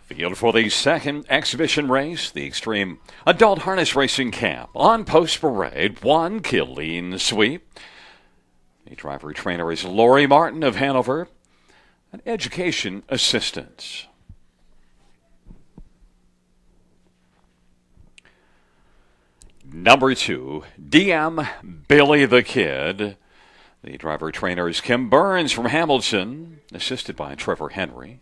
Field for the second exhibition race, the Extreme Adult Harness Racing Camp. On post parade, one clean sweep. The driver trainer is Lori Martin of Hanover, an education assistant. Number 2, DM Billy the Kid. The driver trainer is Kim Burns from Hamilton, assisted by Trevor Henry.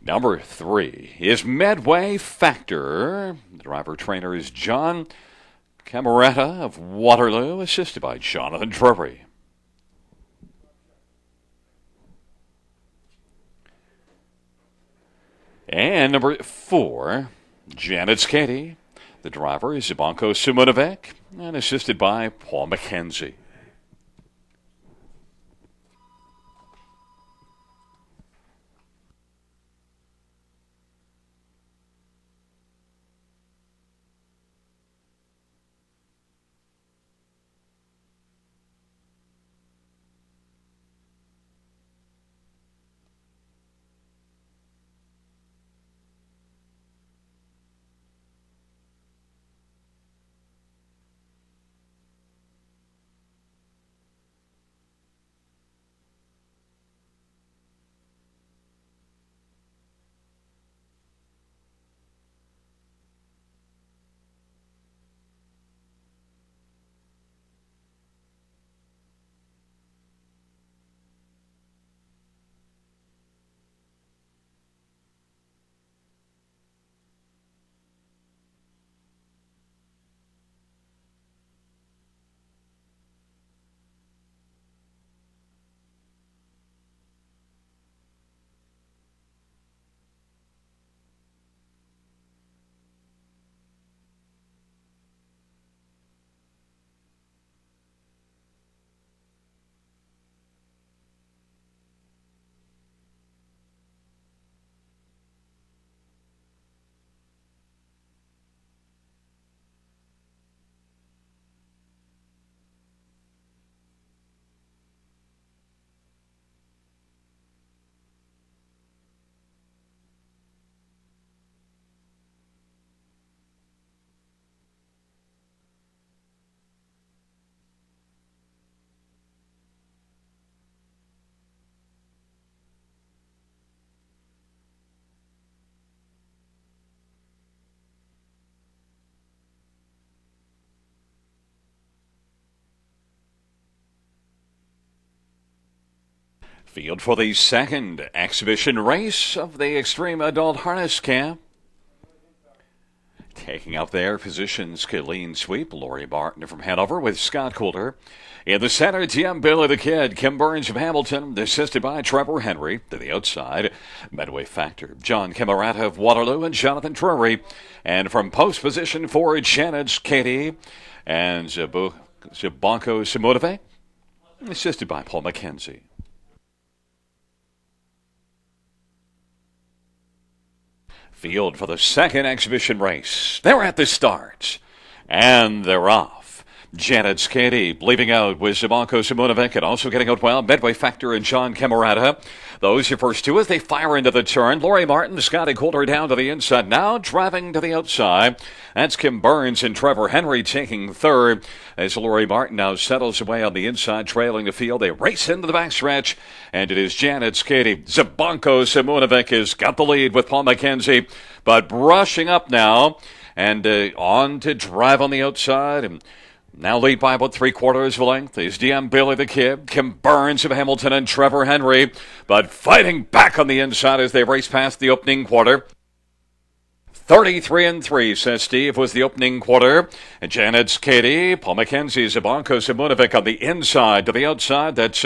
Number 3 is Medway Factor. The driver trainer is John Camerata of Waterloo, assisted by Jonathan Drury. And number 4, Janet's Katie. The driver is Ibanko Simonovic, and assisted by Paul McKenzie. Field for the second exhibition race of the Extreme Adult Harness Camp. Taking up their positions, clean sweep, Lori Martin from Hanover with Scott Coulter. In the center, DM Billy the Kid, Kim Burns of Hamilton, assisted by Trevor Henry. To the outside, Medway Factor, John Camerata of Waterloo and Jonathan Drury. And from post position for Janet's Katie and Ibanko Simonovic, assisted by Paul McKenzie. Field for the second exhibition race. They're at the start, and they're off. Janet's Katie leaving out with Ibanko Simonovic, and also getting out well, Medway Factor and John Camerata. Those your first two as they fire into the turn. Lori Martin, Scotty Coulter down to the inside now, driving to the outside. That's Kim Burns and Trevor Henry taking third as Lori Martin now settles away on the inside, trailing the field. They race into the backstretch, and it is Janet's Katie. Ibanko Simonovic has got the lead with Paul McKenzie, but brushing up now, and on to drive on the outside, and now lead by about 3/4 of a length is DM Billy the Kid, Kim Burns of Hamilton, and Trevor Henry, but fighting back on the inside as they race past the opening quarter. 33-3, says Steve, was the opening quarter. And Janet's Katie, Paul McKenzie's Ibanko Simonovic on the inside to the outside. That's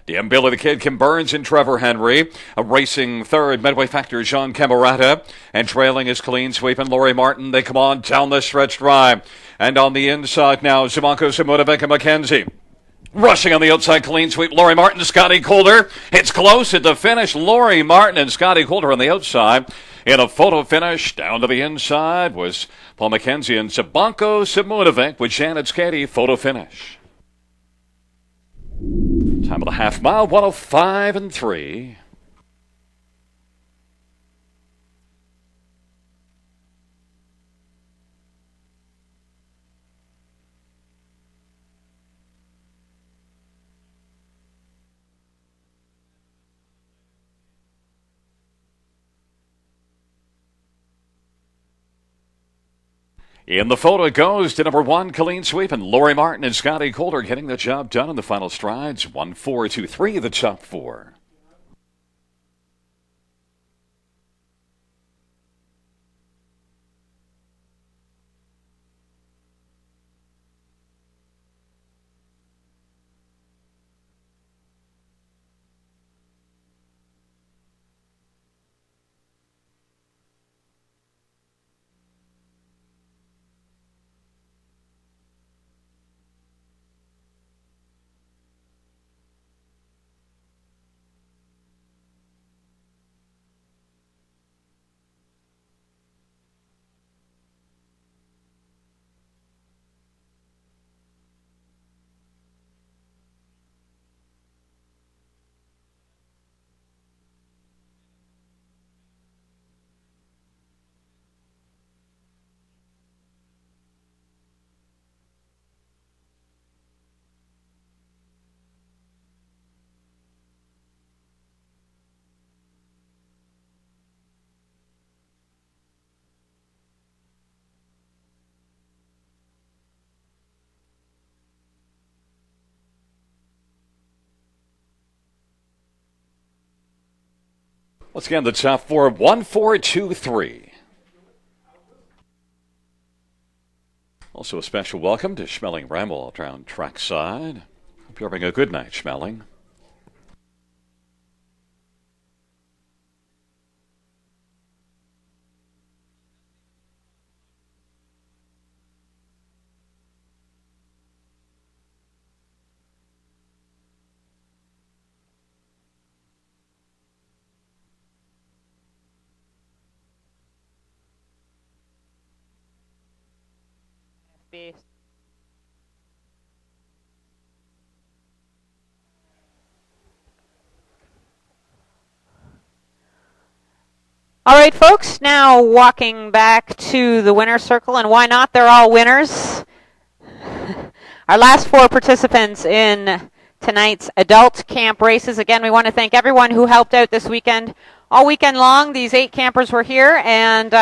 DM Billy the Kid, Kim Burns, and Trevor Henry. Racing third, Medway Factor, John Camerata. And trailing is clean sweep and Lori Martin. They come on down the stretch drive. And on the inside now, Ibanko Simonovic and McKenzie. Rushing on the outside, clean sweep, Lori Martin, Scotty Coulter. It's close at the finish. Lori Martin and Scotty Coulter on the outside. In a photo finish, down to the inside was Paul McKenzie and Sabanko Simunovic with Janet Skady photo finish. Time of the half mile, 1:05.3. In the photo, it goes to number 1, Colleen Sweep, and Lori Martin and Scotty Calder getting the job done in the final strides. 1:4.23, the top 4. Once again, the top 4, 1:4.23. Also a special welcome to Schmeling Bramble around trackside. Hope you're having a good night, Schmeling. All right, folks, now walking back to the winner's circle, and why not? They're all winners. Our last 4 participants in tonight's adult camp races. Again, we want to thank everyone who helped out this weekend. All weekend long, these 8 campers were here and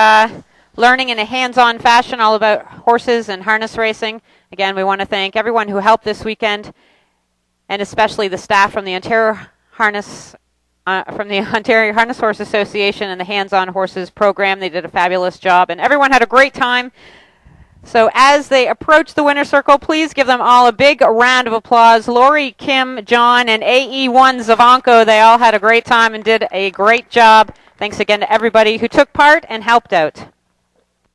learning in a hands-on fashion all about horses and harness racing. Again, we want to thank everyone who helped this weekend, and especially the staff from the Ontario Harness Horse Association and the Hands-on Horses program. They did a fabulous job, and everyone had a great time. So as they approach the winner's circle, please give them all a big round of applause. Lori, Kim, John, and AE1 Zavanko, they all had a great time and did a great job. Thanks again to everybody who took part and helped out.